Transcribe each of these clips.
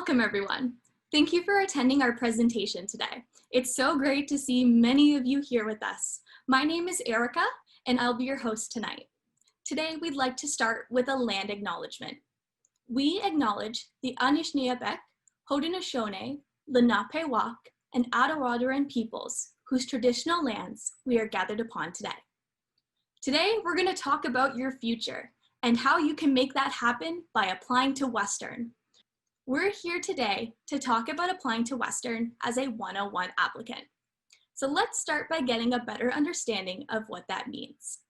Welcome, everyone. Thank you for attending our presentation today. It's so great to see many of you here with us. My name is Erica, and I'll be your host tonight. Today, we'd like to start with a land acknowledgement. We acknowledge the Anishinaabe, Haudenosaunee, Lenape-Wauk, and Attawaddaran peoples whose traditional lands we are gathered upon today. Today, we're going to talk about your future and how you can make that happen by applying to Western. We're here today to talk about applying to Western as a 101 applicant. So let's start by getting a better understanding of what that means.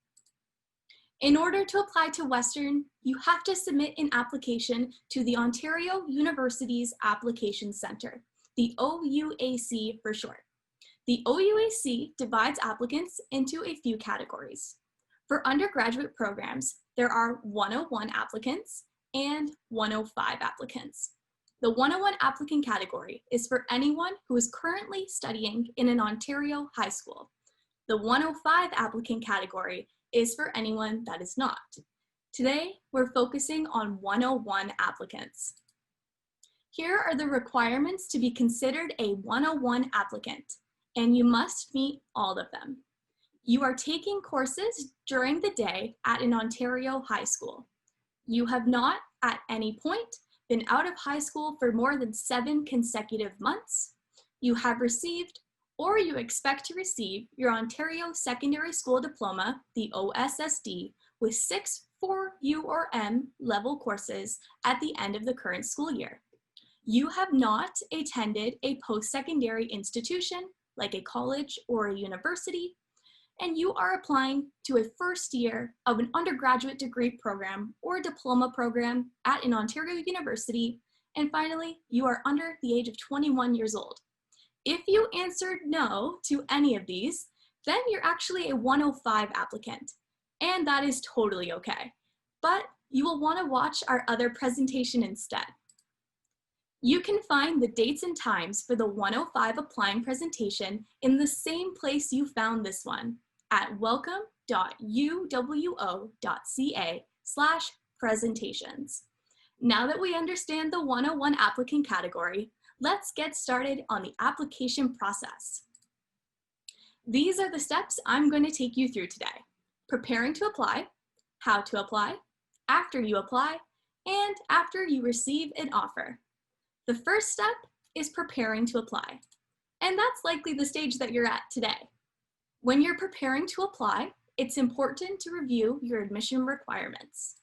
In order to apply to Western, you have to submit an application to the Ontario University's Application Centre, the OUAC for short. The OUAC divides applicants into a few categories. For undergraduate programs, there are 101 applicants and 105 applicants. The 101 applicant category is for anyone who is currently studying in an Ontario high school. The 105 applicant category is for anyone that is not. Today, we're focusing on 101 applicants. Here are the requirements to be considered a 101 applicant, and you must meet all of them. You are taking courses during the day at an Ontario high school. You have not, at any point, been out of high school for more than 7 consecutive months. You have received or you expect to receive your Ontario Secondary School Diploma, the OSSD, with 6 4U or M level courses at the end of the current school year. You have not attended a post-secondary institution like a college or a university, and you are applying to a first year of an undergraduate degree program or diploma program at an Ontario university, and finally, you are under the age of 21 years old. If you answered no to any of these, then you're actually a 105 applicant, and that is totally okay. But you will want to watch our other presentation instead. You can find the dates and times for the 105 applying presentation in the same place you found this one, at welcome.uwo.ca/presentations. Now that we understand the 101 applicant category, let's get started on the application process. These are the steps I'm going to take you through today: preparing to apply, how to apply, after you apply, and after you receive an offer. The first step is preparing to apply, and that's likely the stage that you're at today. When you're preparing to apply, it's important to review your admission requirements.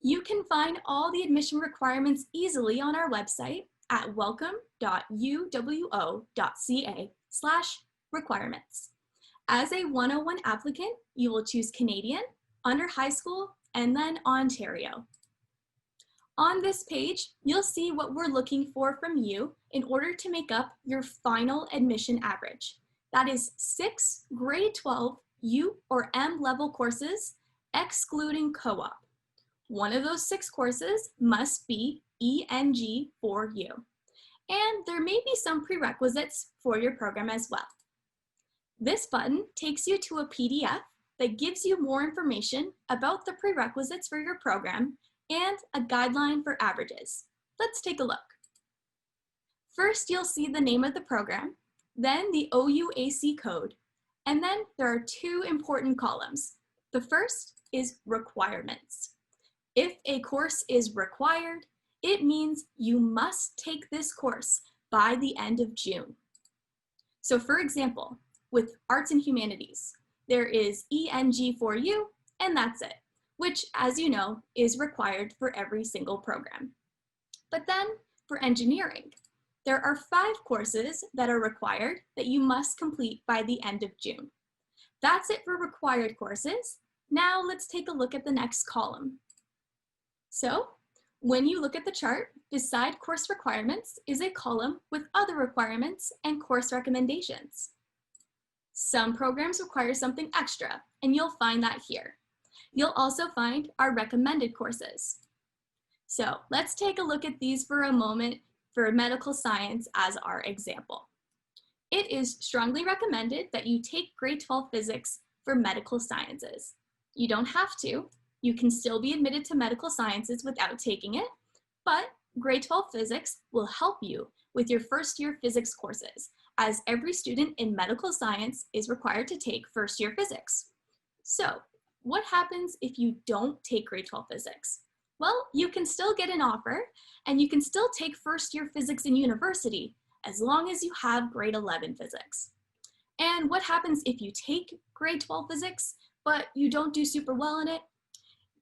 You can find all the admission requirements easily on our website at welcome.uwo.ca/requirements. As a 101 applicant, you will choose Canadian, under high school, and then Ontario. On this page, you'll see what we're looking for from you in order to make up your final admission average. That is 6 grade 12 U or M level courses, excluding co-op. One of those 6 courses must be ENG for you. And there may be some prerequisites for your program as well. This button takes you to a PDF that gives you more information about the prerequisites for your program and a guideline for averages. Let's take a look. First, you'll see the name of the program, then the OUAC code, and then there are 2 important columns. The first is requirements. If a course is required, it means you must take this course by the end of June. So for example, with arts and humanities, there is ENG for you, and that's it, which, as you know, is required for every single program. But then for engineering, there are 5 courses that are required that you must complete by the end of June. That's it for required courses. Now let's take a look at the next column. So when you look at the chart, beside course requirements is a column with other requirements and course recommendations. Some programs require something extra, and you'll find that here. You'll also find our recommended courses. So let's take a look at these for a moment for medical science as our example. It is strongly recommended that you take grade 12 physics for medical sciences. You don't have to. You can still be admitted to medical sciences without taking it, but Grade 12 physics will help you with your first year physics courses, as every student in medical science is required to take first year physics. So, what happens if you don't take grade 12 physics? Well, you can still get an offer and you can still take first year physics in university as long as you have grade 11 physics. And what happens if you take grade 12 physics, but you don't do super well in it?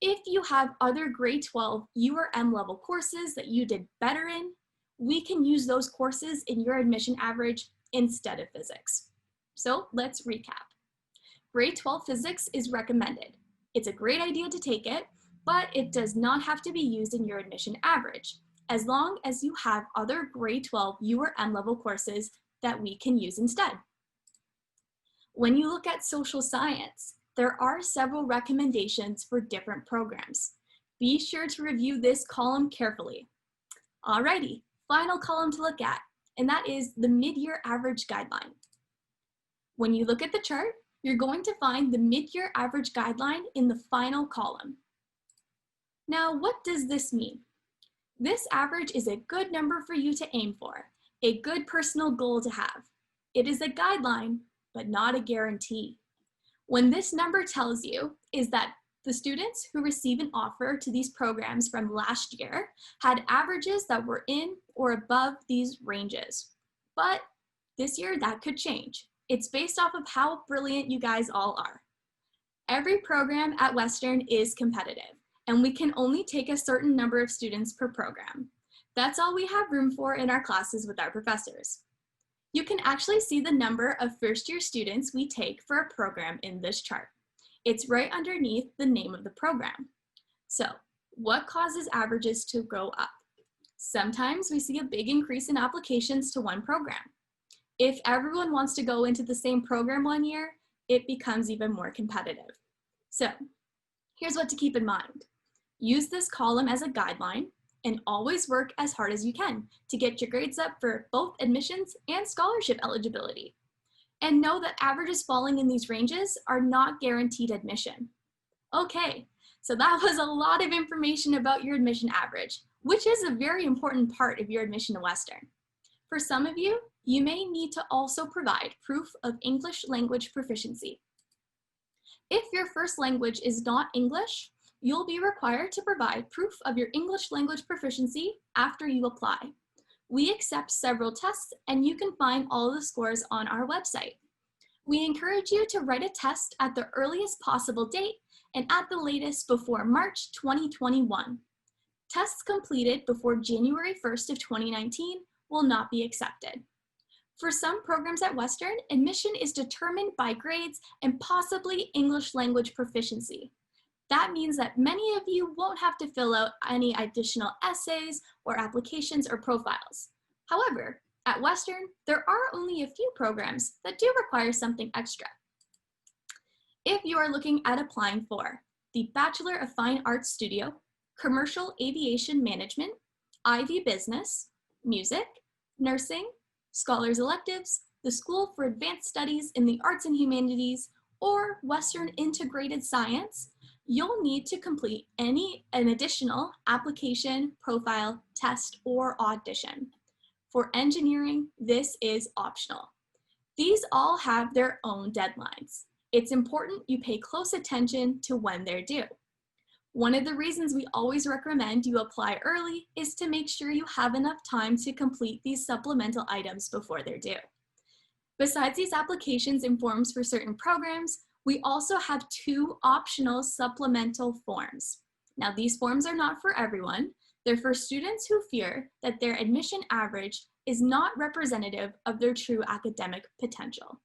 If you have other grade 12 U or M level courses that you did better in, we can use those courses in your admission average instead of physics. So let's recap. Grade 12 physics is recommended. It's a great idea to take it, but it does not have to be used in your admission average, as long as you have other grade 12 U or M level courses that we can use instead. When you look at social science, there are several recommendations for different programs. Be sure to review this column carefully. Alrighty, final column to look at, and that is the mid-year average guideline. When you look at the chart, you're going to find the mid-year average guideline in the final column. Now, what does this mean? This average is a good number for you to aim for, a good personal goal to have. It is a guideline, but not a guarantee. When this number tells you is that the students who receive an offer to these programs from last year had averages that were in or above these ranges. But this year that could change. It's based off of how brilliant you guys all are. Every program at Western is competitive, and we can only take a certain number of students per program. That's all we have room for in our classes with our professors. You can actually see the number of first-year students we take for a program in this chart. It's right underneath the name of the program. So, what causes averages to go up? Sometimes we see a big increase in applications to one program. If everyone wants to go into the same program one year, it becomes even more competitive. So, here's what to keep in mind. Use this column as a guideline, and always work as hard as you can to get your grades up for both admissions and scholarship eligibility. And know that averages falling in these ranges are not guaranteed admission. Okay, so that was a lot of information about your admission average, which is a very important part of your admission to Western. For some of you, you may need to also provide proof of English language proficiency. If your first language is not English, you'll be required to provide proof of your English language proficiency after you apply. We accept several tests, and you can find all the scores on our website. We encourage you to write a test at the earliest possible date and at the latest before March 2021. Tests completed before January 1st of 2019 will not be accepted. For some programs at Western, admission is determined by grades and possibly English language proficiency. That means that many of you won't have to fill out any additional essays or applications or profiles. However, at Western, there are only a few programs that do require something extra. If you are looking at applying for the Bachelor of Fine Arts Studio, Commercial Aviation Management, Ivy Business, Music, Nursing, Scholars Electives, the School for Advanced Studies in the Arts and Humanities, or Western Integrated Science, you'll need to complete an additional application, profile, test, or audition. For engineering, this is optional. These all have their own deadlines. It's important you pay close attention to when they're due. One of the reasons we always recommend you apply early is to make sure you have enough time to complete these supplemental items before they're due. Besides these applications and forms for certain programs, we also have 2 optional supplemental forms. Now, these forms are not for everyone. They're for students who fear that their admission average is not representative of their true academic potential.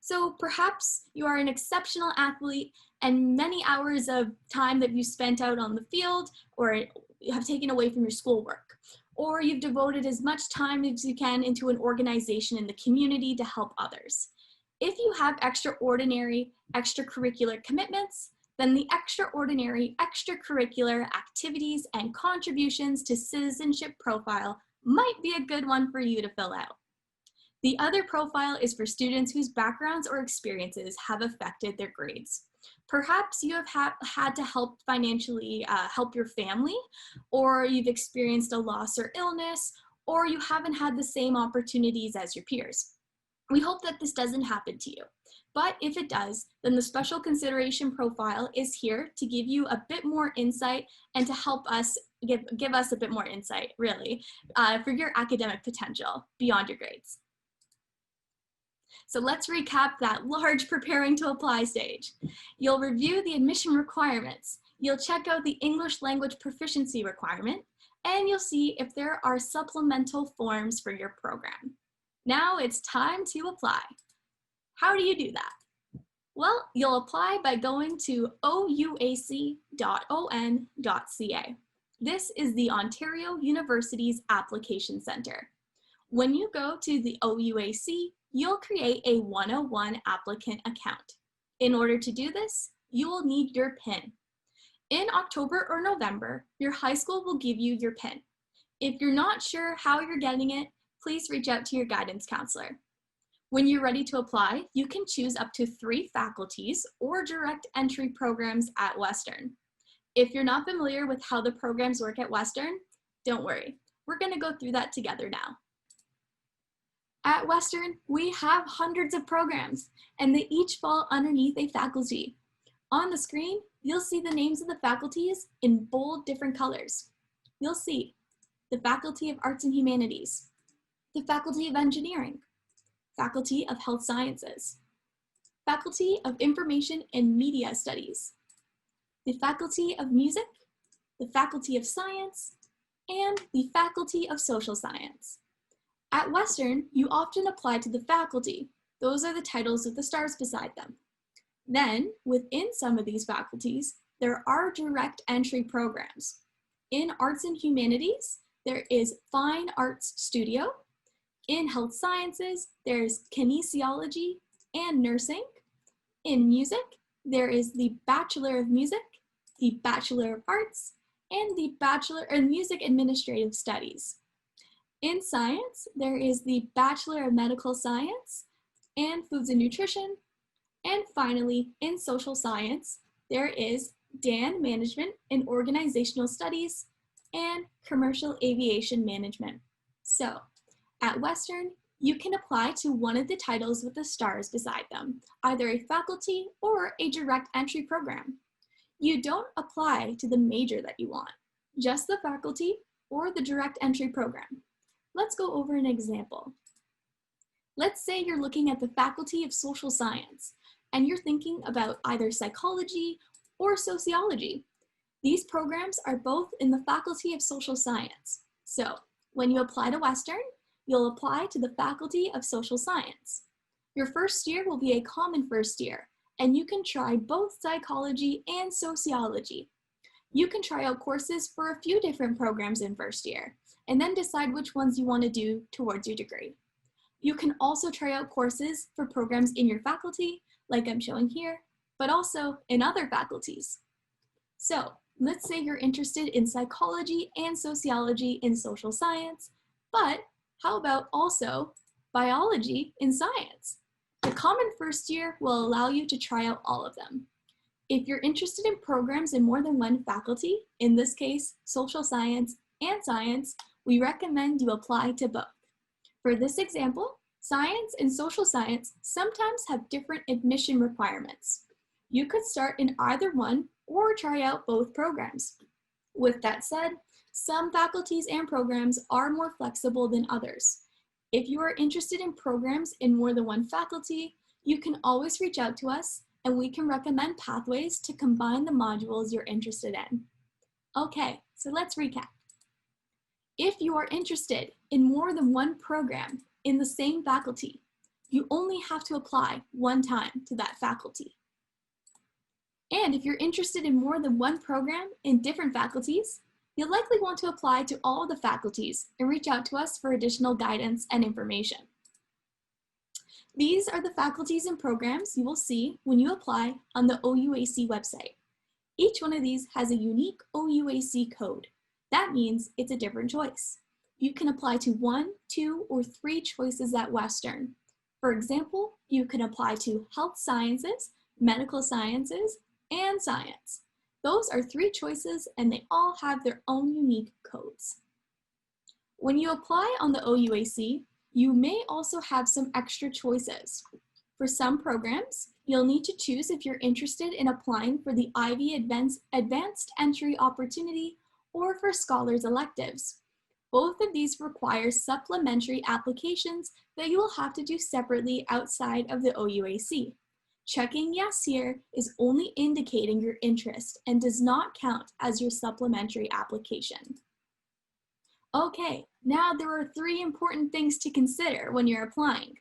So perhaps you are an exceptional athlete and many hours of time that you spent out on the field or have taken away from your schoolwork, or you've devoted as much time as you can into an organization in the community to help others. If you have extraordinary extracurricular commitments, then the extraordinary extracurricular activities and contributions to citizenship profile might be a good one for you to fill out. The other profile is for students whose backgrounds or experiences have affected their grades. Perhaps you have had to help financially help your family, or you've experienced a loss or illness, or you haven't had the same opportunities as your peers. We hope that this doesn't happen to you. But if it does, then the special consideration profile is here to give you a bit more insight and to help us give us a bit more insight, really, for your academic potential beyond your grades. So let's recap that large preparing to apply stage. You'll review the admission requirements. You'll check out the English language proficiency requirement, and you'll see if there are supplemental forms for your program. Now it's time to apply. How do you do that? Well, you'll apply by going to ouac.on.ca. This is the Ontario University's Application Center. When you go to the OUAC, you'll create a 101 applicant account. In order to do this, you will need your PIN. In October or November, your high school will give you your PIN. If you're not sure how you're getting it, please reach out to your guidance counselor. When you're ready to apply, you can choose up to 3 faculties or direct entry programs at Western. If you're not familiar with how the programs work at Western, don't worry. We're going to go through that together now. At Western, we have hundreds of programs, and they each fall underneath a faculty. On the screen, you'll see the names of the faculties in bold different colors. You'll see the Faculty of Arts and Humanities, the Faculty of Engineering, Faculty of Health Sciences, Faculty of Information and Media Studies, the Faculty of Music, the Faculty of Science, and the Faculty of Social Science. At Western, you often apply to the faculty. Those are the titles with the stars beside them. Then, within some of these faculties, there are direct entry programs. In Arts and Humanities, there is Fine Arts Studio. In Health Sciences, there's Kinesiology and Nursing. In Music, there is the Bachelor of Music, the Bachelor of Arts, and the Bachelor of Music Administrative Studies. In Science, there is the Bachelor of Medical Science and Foods and Nutrition. And finally, in Social Science, there is DAN Management and Organizational Studies and Commercial Aviation Management. So, at Western, you can apply to one of the titles with the stars beside them, either a faculty or a direct entry program. You don't apply to the major that you want, just the faculty or the direct entry program. Let's go over an example. Let's say you're looking at the Faculty of Social Science, and you're thinking about either psychology or sociology. These programs are both in the Faculty of Social Science. So, when you apply to Western, you'll apply to the Faculty of Social Science. Your first year will be a common first year, and you can try both psychology and sociology. You can try out courses for a few different programs in first year, and then decide which ones you want to do towards your degree. You can also try out courses for programs in your faculty, like I'm showing here, but also in other faculties. So, let's say you're interested in psychology and sociology in social science, but how about also biology in science? The common first year will allow you to try out all of them. If you're interested in programs in more than one faculty, in this case, social science and science, we recommend you apply to both. For this example, science and social science sometimes have different admission requirements. You could start in either one or try out both programs. With that said, some faculties and programs are more flexible than others. If you are interested in programs in more than one faculty, you can always reach out to us and we can recommend pathways to combine the modules you're interested in. Okay, so let's recap. If you are interested in more than one program in the same faculty, you only have to apply one time to that faculty. And if you're interested in more than one program in different faculties, you'll likely want to apply to all the faculties and reach out to us for additional guidance and information. These are the faculties and programs you will see when you apply on the OUAC website. Each one of these has a unique OUAC code. That means it's a different choice. You can apply to 1, 2, or 3 choices at Western. For example, you can apply to Health Sciences, medical sciences, and science. Those are 3 choices and they all have their own unique codes. When you apply on the OUAC, you may also have some extra choices. For some programs, you'll need to choose if you're interested in applying for the Ivy Advanced Entry Opportunity or for Scholars Electives. Both of these require supplementary applications that you will have to do separately outside of the OUAC. Checking yes here is only indicating your interest and does not count as your supplementary application. Okay, now there are 3 important things to consider when you're applying.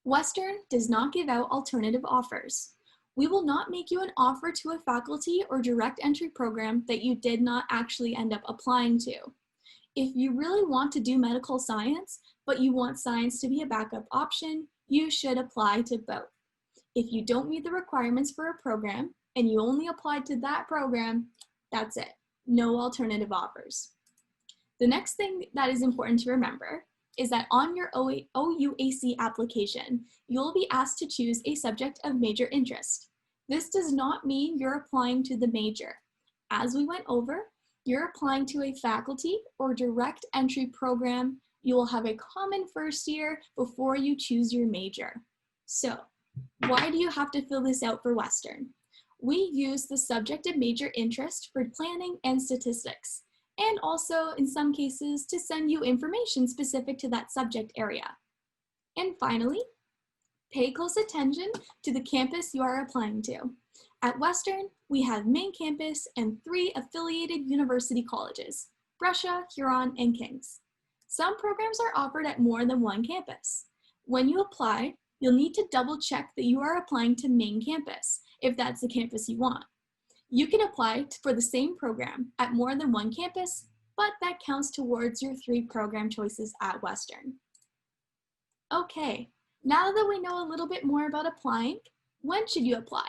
Western does not give out alternative offers. We will not make you an offer to a faculty or direct entry program that you did not actually end up applying to. If you really want to do medical science, but you want science to be a backup option, you should apply to both. If you don't meet the requirements for a program and you only applied to that program, that's it. No alternative offers. The next thing that is important to remember is that on your OUAC application, you'll be asked to choose a subject of major interest. This does not mean you're applying to the major. As we went over, you're applying to a faculty or direct entry program. You will have a common first year before you choose your major. So, why do you have to fill this out for Western? We use the subject of major interest for planning and statistics, and also in some cases to send you information specific to that subject area. And finally, pay close attention to the campus you are applying to. At Western, we have main campus and 3 affiliated university colleges, Brescia, Huron, and King's. Some programs are offered at more than 1 campus. When you apply, you'll need to double check that you are applying to main campus, if that's the campus you want. You can apply for the same program at more than 1 campus, but that counts towards your 3 program choices at Western. Okay, now that we know a little bit more about applying, when should you apply?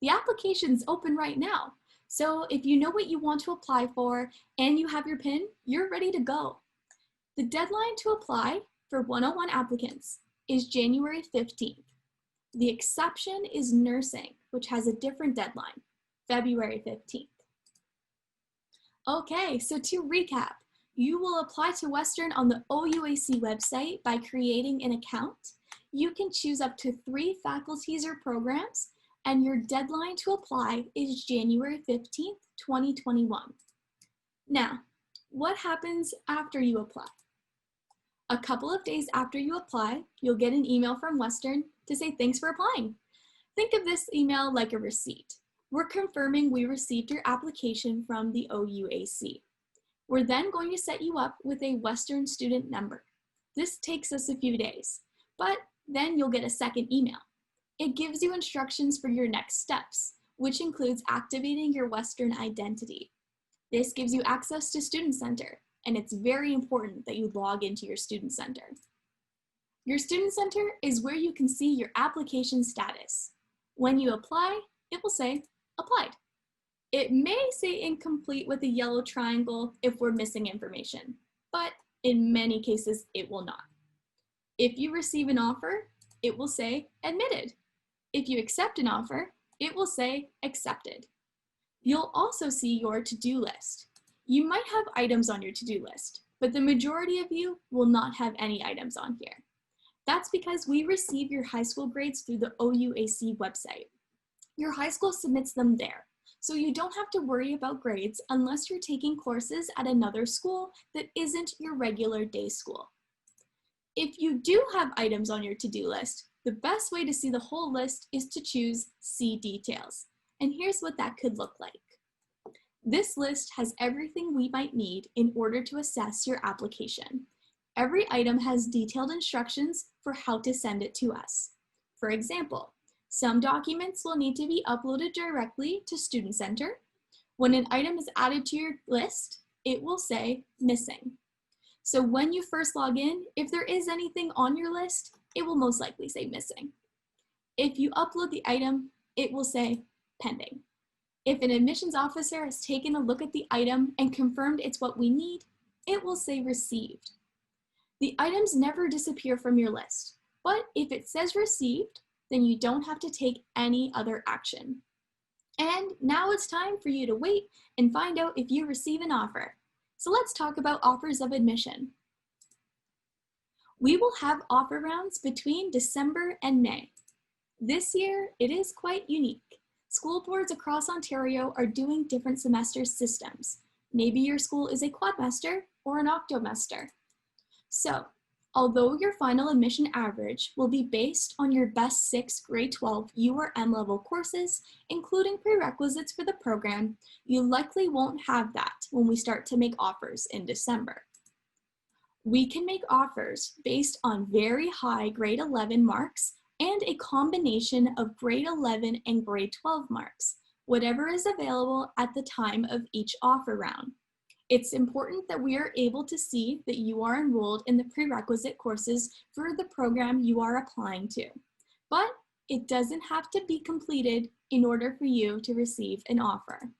The application's open right now, so if you know what you want to apply for and you have your PIN, you're ready to go. The deadline to apply for 101 applicants is January 15th. The exception is nursing, which has a different deadline, February 15th. Okay, so to recap, you will apply to Western on the OUAC website by creating an account. You can choose up to 3 faculties or programs, and your deadline to apply is January 15th, 2021. Now, what happens after you apply? A couple of days after you apply, you'll get an email from Western to say thanks for applying. Think of this email like a receipt. We're confirming we received your application from the OUAC. We're then going to set you up with a Western student number. This takes us a few days, but then you'll get a second email. It gives you instructions for your next steps, which includes activating your Western identity. This gives you access to Student Center, and it's very important that you log into your Student Center. Your Student Center is where you can see your application status. When you apply, it will say, applied. It may say incomplete with a yellow triangle if we're missing information, but in many cases, it will not. If you receive an offer, it will say admitted. If you accept an offer, it will say accepted. You'll also see your to-do list. You might have items on your to-do list, but the majority of you will not have any items on here. That's because we receive your high school grades through the OUAC website. Your high school submits them there, so you don't have to worry about grades unless you're taking courses at another school that isn't your regular day school. If you do have items on your to-do list, the best way to see the whole list is to choose See Details. And here's what that could look like. This list has everything we might need in order to assess your application. Every item has detailed instructions for how to send it to us. For example, some documents will need to be uploaded directly to Student Center. When an item is added to your list, it will say missing. So when you first log in, if there is anything on your list, it will most likely say missing. If you upload the item, it will say pending. If an admissions officer has taken a look at the item and confirmed it's what we need, it will say received. The items never disappear from your list, but if it says received, then you don't have to take any other action. And now it's time for you to wait and find out if you receive an offer. So let's talk about offers of admission. We will have offer rounds between December and May. This year, it is quite unique. School boards across Ontario are doing different semester systems. Maybe your school is a quadmester or an octomester. So, although your final admission average will be based on your best 6 grade 12 URM level courses, including prerequisites for the program, you likely won't have that when we start to make offers in December. We can make offers based on very high grade 11 marks and a combination of grade 11 and grade 12 marks, whatever is available at the time of each offer round. It's important that we are able to see that you are enrolled in the prerequisite courses for the program you are applying to, but it doesn't have to be completed in order for you to receive an offer.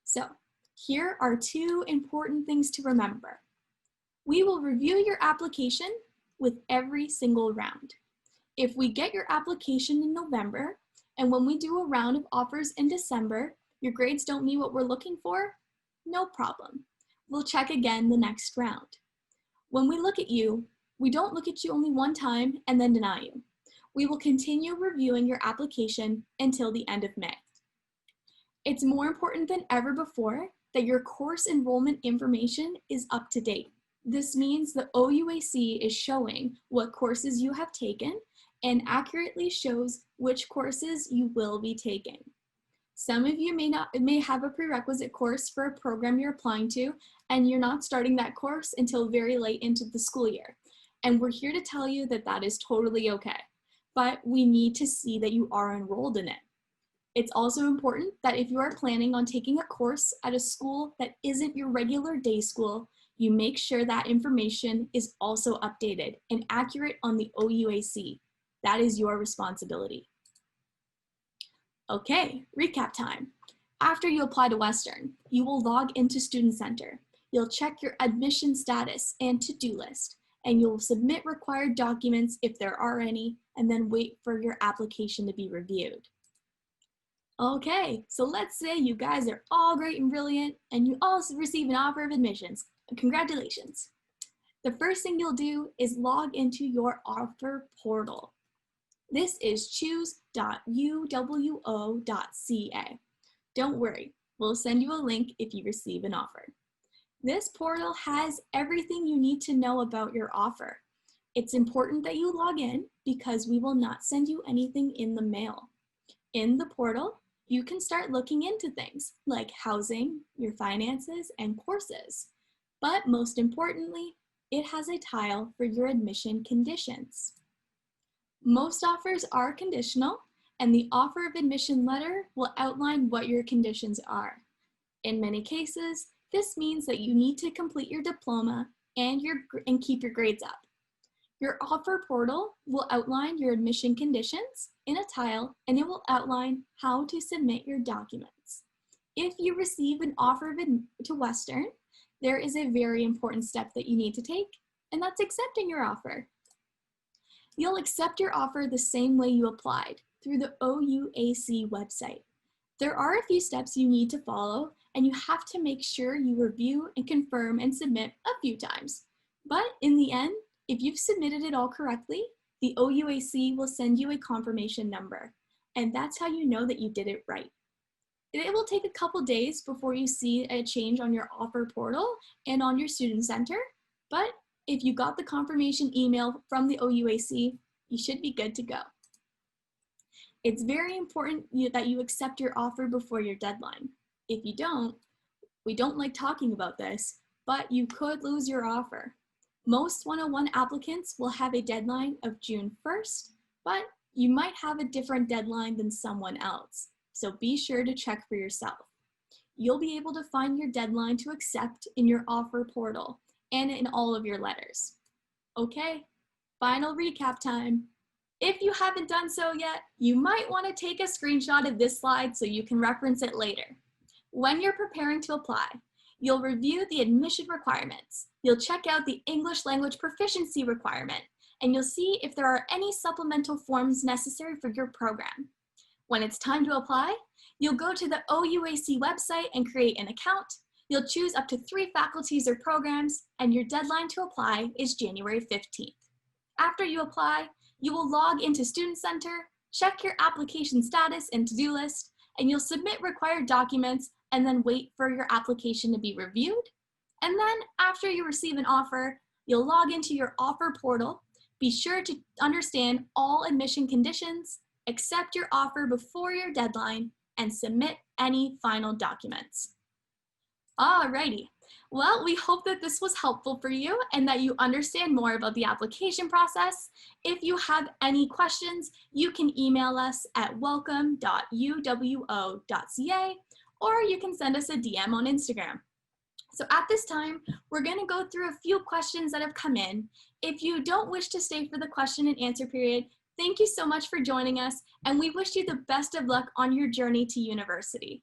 So, here are 2 important things to remember. We will review your application with every single round. If we get your application in November, and when we do a round of offers in December, your grades don't meet what we're looking for, no problem. We'll check again the next round. When we look at you, we don't look at you only one time and then deny you. We will continue reviewing your application until the end of May. It's more important than ever before that your course enrollment information is up to date. This means the OUAC is showing what courses you have taken and accurately shows which courses you will be taking. Some of you may have a prerequisite course for a program you're applying to, and you're not starting that course until very late into the school year. And we're here to tell you that that is totally okay, but we need to see that you are enrolled in it. It's also important that if you are planning on taking a course at a school that isn't your regular day school, you make sure that information is also updated and accurate on the OUAC. That is your responsibility. Okay, recap time. After you apply to Western, you will log into Student Center. You'll check your admission status and to-do list, and you'll submit required documents if there are any, and then wait for your application to be reviewed. Okay, so let's say you guys are all great and brilliant, and you all receive an offer of admissions. Congratulations. The first thing you'll do is log into your offer portal. This is choose.uwo.ca. Don't worry, we'll send you a link if you receive an offer. This portal has everything you need to know about your offer. It's important that you log in because we will not send you anything in the mail. In the portal, you can start looking into things like housing, your finances, and courses. But most importantly, it has a tile for your admission conditions. Most offers are conditional, and the offer of admission letter will outline what your conditions are. In many cases, this means that you need to complete your diploma and keep your grades up. Your offer portal will outline your admission conditions in a tile, and it will outline how to submit your documents. If you receive an offer to Western, there is a very important step that you need to take, and that's accepting your offer. You'll accept your offer the same way you applied, through the OUAC website. There are a few steps you need to follow, and you have to make sure you review and confirm and submit a few times. But in the end, if you've submitted it all correctly, the OUAC will send you a confirmation number, and that's how you know that you did it right. It will take a couple days before you see a change on your offer portal and on your student center, but if you got the confirmation email from the OUAC, you should be good to go. It's very important that you accept your offer before your deadline. If you don't, we don't like talking about this, but you could lose your offer. Most 101 applicants will have a deadline of June 1st, but you might have a different deadline than someone else, so be sure to check for yourself. You'll be able to find your deadline to accept in your offer portal and in all of your letters. Okay, final recap time. If you haven't done so yet, you might want to take a screenshot of this slide so you can reference it later. When you're preparing to apply, you'll review the admission requirements. You'll check out the English language proficiency requirement, and you'll see if there are any supplemental forms necessary for your program. When it's time to apply, you'll go to the OUAC website and create an account. You'll choose up to 3 faculties or programs, and your deadline to apply is January 15th. After you apply, you will log into Student Center, check your application status and to-do list, and you'll submit required documents and then wait for your application to be reviewed. And then after you receive an offer, you'll log into your offer portal. Be sure to understand all admission conditions, accept your offer before your deadline, and submit any final documents. Alrighty, well, we hope that this was helpful for you and that you understand more about the application process. If you have any questions, you can email us at welcome.uwo.ca, or you can send us a DM on Instagram. So at this time, we're going to go through a few questions that have come in. If you don't wish to stay for the question and answer period, thank you so much for joining us, and we wish you the best of luck on your journey to university.